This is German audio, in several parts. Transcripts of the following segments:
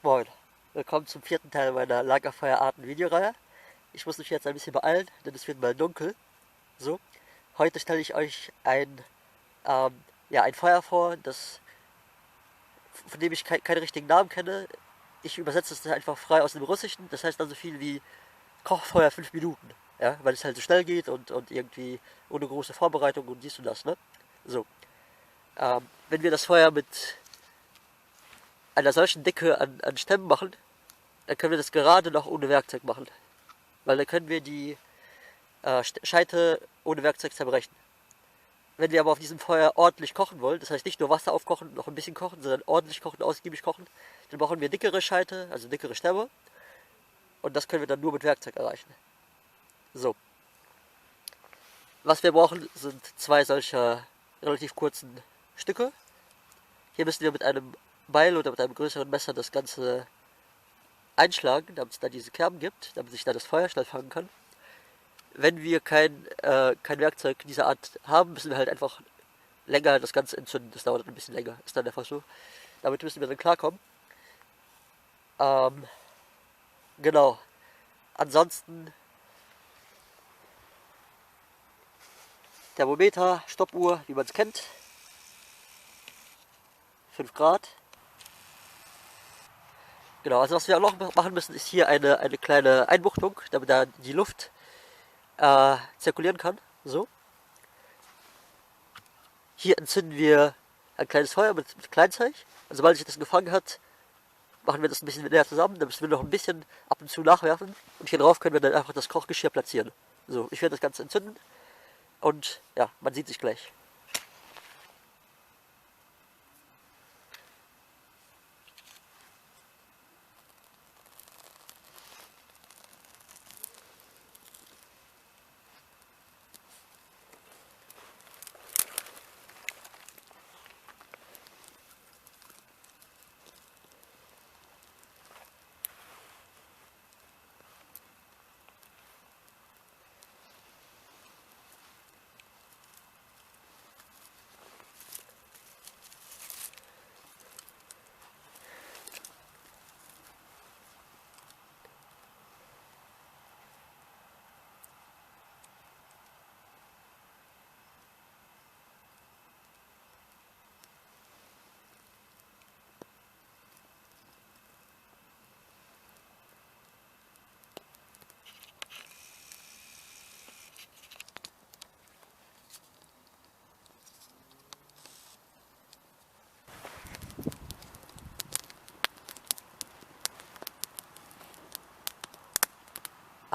Moin, willkommen zum vierten Teil meiner Lagerfeuerarten-Videoreihe. Ich muss mich jetzt ein bisschen beeilen, denn es wird mal dunkel. So, heute stelle ich euch ein Feuer vor, von dem ich keine richtigen Namen kenne. Ich übersetze es einfach frei aus dem Russischen, das heißt dann so viel wie Kochfeuer 5 Minuten. Ja, weil es halt so schnell geht und irgendwie ohne große Vorbereitung und dies und das, ne? So, wenn wir das Feuer mit einer solchen Dicke an Stämmen machen, dann können wir das gerade noch ohne Werkzeug machen. Weil dann können wir die Scheite ohne Werkzeug zerbrechen. Wenn wir aber auf diesem Feuer ordentlich kochen wollen, das heißt nicht nur Wasser aufkochen, noch ein bisschen kochen, sondern ordentlich kochen, ausgiebig kochen, dann brauchen wir dickere Scheite, also dickere Stämme. Und das können wir dann nur mit Werkzeug erreichen. So. Was wir brauchen, sind zwei solcher relativ kurzen Stücke. Hier müssen wir mit einem Beil oder mit einem größeren Messer das Ganze einschlagen, damit es da diese Kerben gibt, damit sich da das Feuer schnell fangen kann. Wenn wir kein Werkzeug dieser Art haben, müssen wir halt einfach länger das Ganze entzünden. Das dauert ein bisschen länger, ist dann einfach so. Damit müssen wir dann klarkommen. Genau. Ansonsten Thermometer, Stoppuhr, wie man es kennt. 5 Grad. Genau, also was wir auch noch machen müssen, ist hier eine kleine Einbuchtung, damit da die Luft zirkulieren kann. So. Hier entzünden wir ein kleines Feuer mit Kleinzeug. Und sobald sich das gefangen hat, machen wir das ein bisschen näher zusammen. Dann müssen wir noch ein bisschen ab und zu nachwerfen. Und hier drauf können wir dann einfach das Kochgeschirr platzieren. So, ich werde das Ganze entzünden. Und ja, man sieht sich gleich.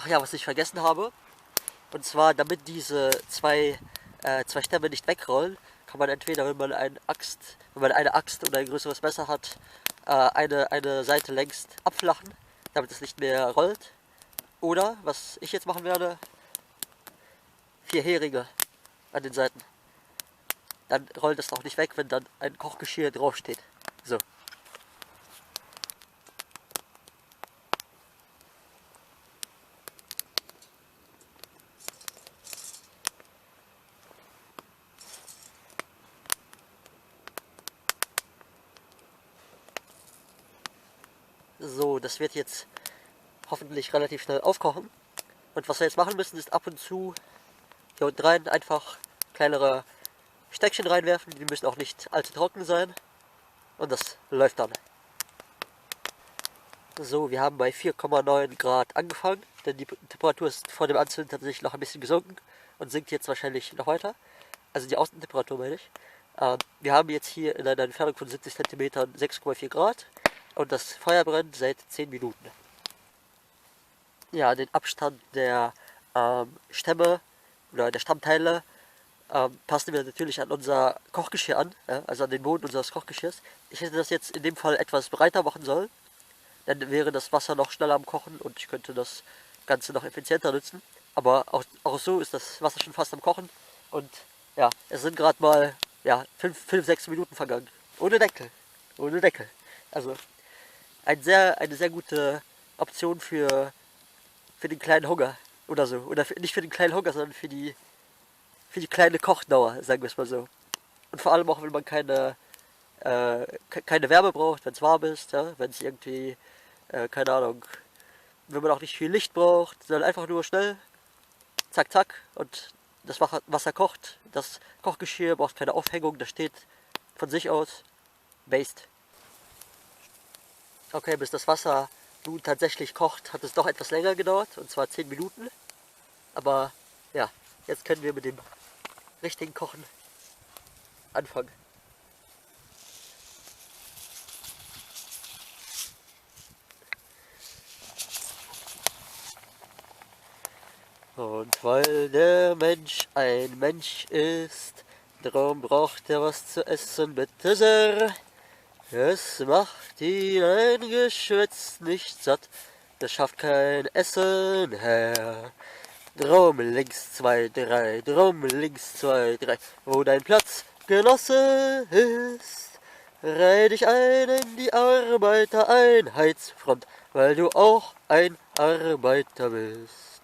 Ach ja, was ich vergessen habe, und zwar damit diese zwei Stämme nicht wegrollen, kann man entweder, wenn man eine Axt oder ein größeres Messer hat, eine Seite längst abflachen, damit es nicht mehr rollt. Oder, was ich jetzt machen werde, 4 Heringe an den Seiten. Dann rollt es auch nicht weg, wenn dann ein Kochgeschirr draufsteht. So. So, das wird jetzt hoffentlich relativ schnell aufkochen. Und was wir jetzt machen müssen, ist ab und zu hier unten rein einfach kleinere Steckchen reinwerfen. Die müssen auch nicht allzu trocken sein. Und das läuft dann. So, wir haben bei 4,9 Grad angefangen, denn die Temperatur ist vor dem Anzünden tatsächlich noch ein bisschen gesunken und sinkt jetzt wahrscheinlich noch weiter. Also die Außentemperatur meine ich. Wir haben jetzt hier in einer Entfernung von 70 cm 6,4 Grad und das Feuer brennt seit 10 Minuten. Ja, den Abstand der Stämme oder der Stammteile passen wir natürlich an unser Kochgeschirr an, ja, also an den Boden unseres Kochgeschirrs. Ich hätte das jetzt in dem Fall etwas breiter machen sollen, dann wäre das Wasser noch schneller am Kochen und ich könnte das Ganze noch effizienter nutzen. Aber auch so ist das Wasser schon fast am Kochen und ja, es sind gerade mal 6 Minuten vergangen. Ohne Deckel. Ohne Deckel. Also eine sehr gute Option für den kleinen Hunger oder so. Oder nicht für den kleinen Hunger, sondern für die kleine Kochdauer, sagen wir es mal so. Und vor allem auch, wenn man keine keine Wärme braucht, wenn es warm ist, ja? Wenn es irgendwie, keine Ahnung, wenn man auch nicht viel Licht braucht, sondern einfach nur schnell, zack, zack, und das Wasser kocht. Das Kochgeschirr braucht keine Aufhängung, das steht von sich aus. Based. Okay, bis das Wasser nun tatsächlich kocht, hat es doch etwas länger gedauert, und zwar 10 Minuten. Aber ja, jetzt können wir mit dem richtigen Kochen anfangen. Und weil der Mensch ein Mensch ist, darum braucht er was zu essen, bitte sehr. Es macht ihn ein Geschwätz nicht satt, das schafft kein Essen her. Drum links 2, 3, drum links 2, 3, wo dein Platz, Genosse, ist. Reih dich ein in die Arbeitereinheitsfront, weil du auch ein Arbeiter bist.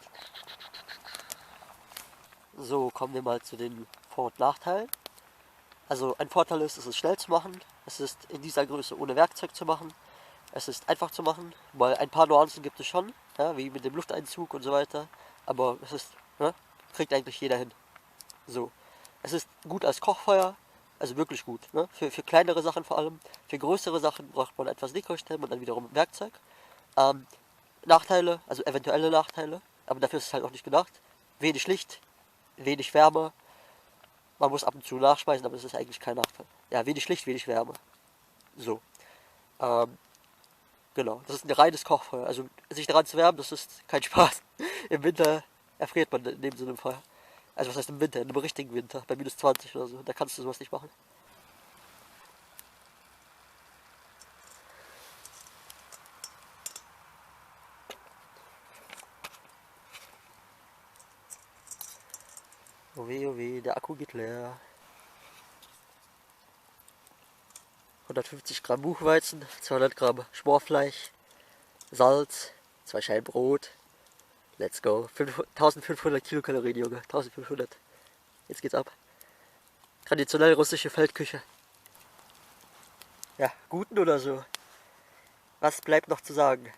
So, kommen wir mal zu den Vor- und Nachteilen. Also ein Vorteil ist, es ist schnell zu machen, es ist in dieser Größe ohne Werkzeug zu machen, es ist einfach zu machen, weil ein paar Nuancen gibt es schon, ja, wie mit dem Lufteinzug und so weiter, aber es ist, ne, kriegt eigentlich jeder hin. So, es ist gut als Kochfeuer, also wirklich gut, ne, für kleinere Sachen vor allem. Für größere Sachen braucht man etwas Dekostämme und dann wiederum Werkzeug. Ähm, Nachteile, also eventuelle Nachteile, aber dafür ist es halt auch nicht gedacht. Wenig Licht, wenig Wärme. Man muss ab und zu nachschmeißen, aber das ist eigentlich kein Nachteil. Ja, wenig Licht, wenig Wärme. So. Ähm, genau. Das ist ein reines Kochfeuer. Also sich daran zu wärmen, das ist kein Spaß. Im Winter erfriert man neben so einem Feuer. Also was heißt im Winter? In einem richtigen Winter. Bei minus 20 oder so. Da kannst du sowas nicht machen. Oh weh, der Akku geht leer. 150 Gramm Buchweizen, 200 Gramm Schmorfleisch, Salz, 2 Scheiben Brot. Let's go. 1500 Kilokalorien, Junge. 1500. Jetzt geht's ab. Traditionell russische Feldküche. Ja, guten oder so. Was bleibt noch zu sagen?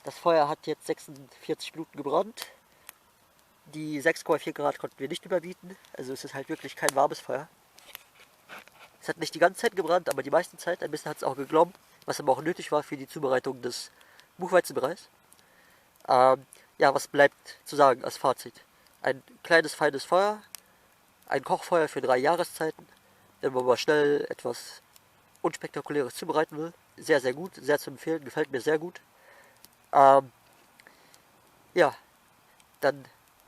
Das Feuer hat jetzt 46 Minuten gebrannt. Die 6,4 Grad konnten wir nicht überbieten. Also es ist halt wirklich kein warmes Feuer. Es hat nicht die ganze Zeit gebrannt, aber die meiste Zeit. Ein bisschen hat es auch geglommt, was aber auch nötig war für die Zubereitung des Buchweizenbereichs. Ja, was bleibt zu sagen als Fazit? Ein kleines, feines Feuer, ein Kochfeuer für 3 Jahreszeiten, wenn man mal schnell etwas Unspektakuläres zubereiten will. Sehr, sehr gut, sehr zu empfehlen, gefällt mir sehr gut. Ähm, ja, dann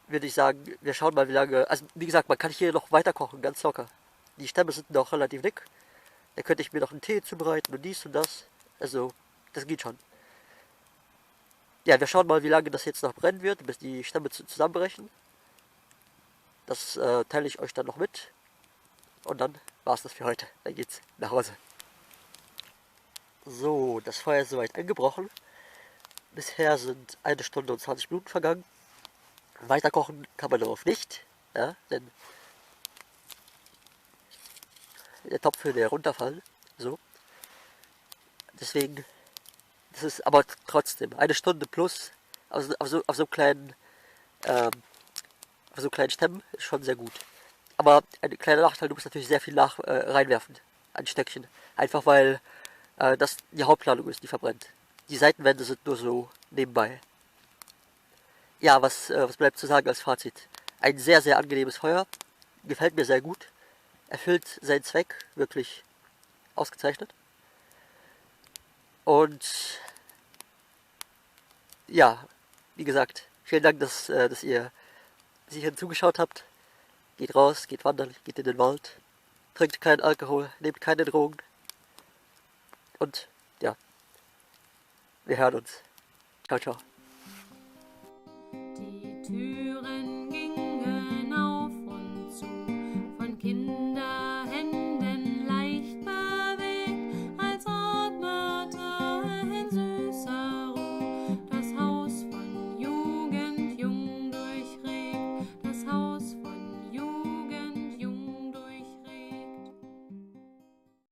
würde ich sagen, wir schauen mal, wie lange. Also, wie gesagt, man kann hier noch weiter kochen, ganz locker. Die Stämme sind noch relativ dick. Da könnte ich mir noch einen Tee zubereiten und dies und das. Also, das geht schon. Ja, wir schauen mal, wie lange das jetzt noch brennen wird, bis die Stämme zusammenbrechen. Das teile ich euch dann noch mit. Und dann war es das für heute. Dann geht's nach Hause. So, das Feuer ist soweit angebrochen. Bisher sind 1 Stunde und 20 Minuten vergangen. Weiter kochen kann man darauf nicht, ja, denn der Topf würde ja runterfallen. So. Deswegen, das ist aber trotzdem 1 Stunde plus auf so kleinen, ähm, auf so kleinen Stämmen ist schon sehr gut. Aber ein kleiner Nachteil, du musst natürlich sehr viel reinwerfen an Stöckchen. Einfach weil das die Hauptladung ist, die verbrennt. Die Seitenwände sind nur so nebenbei. Ja, was bleibt zu sagen als Fazit? Ein sehr, sehr angenehmes Feuer. Gefällt mir sehr gut. Erfüllt seinen Zweck wirklich ausgezeichnet. Und ja, wie gesagt, vielen Dank, dass ihr sicher zugeschaut habt. Geht raus, geht wandern, geht in den Wald. Trinkt keinen Alkohol, nehmt keine Drogen. Und ja, wir hören uns. Ciao, ciao.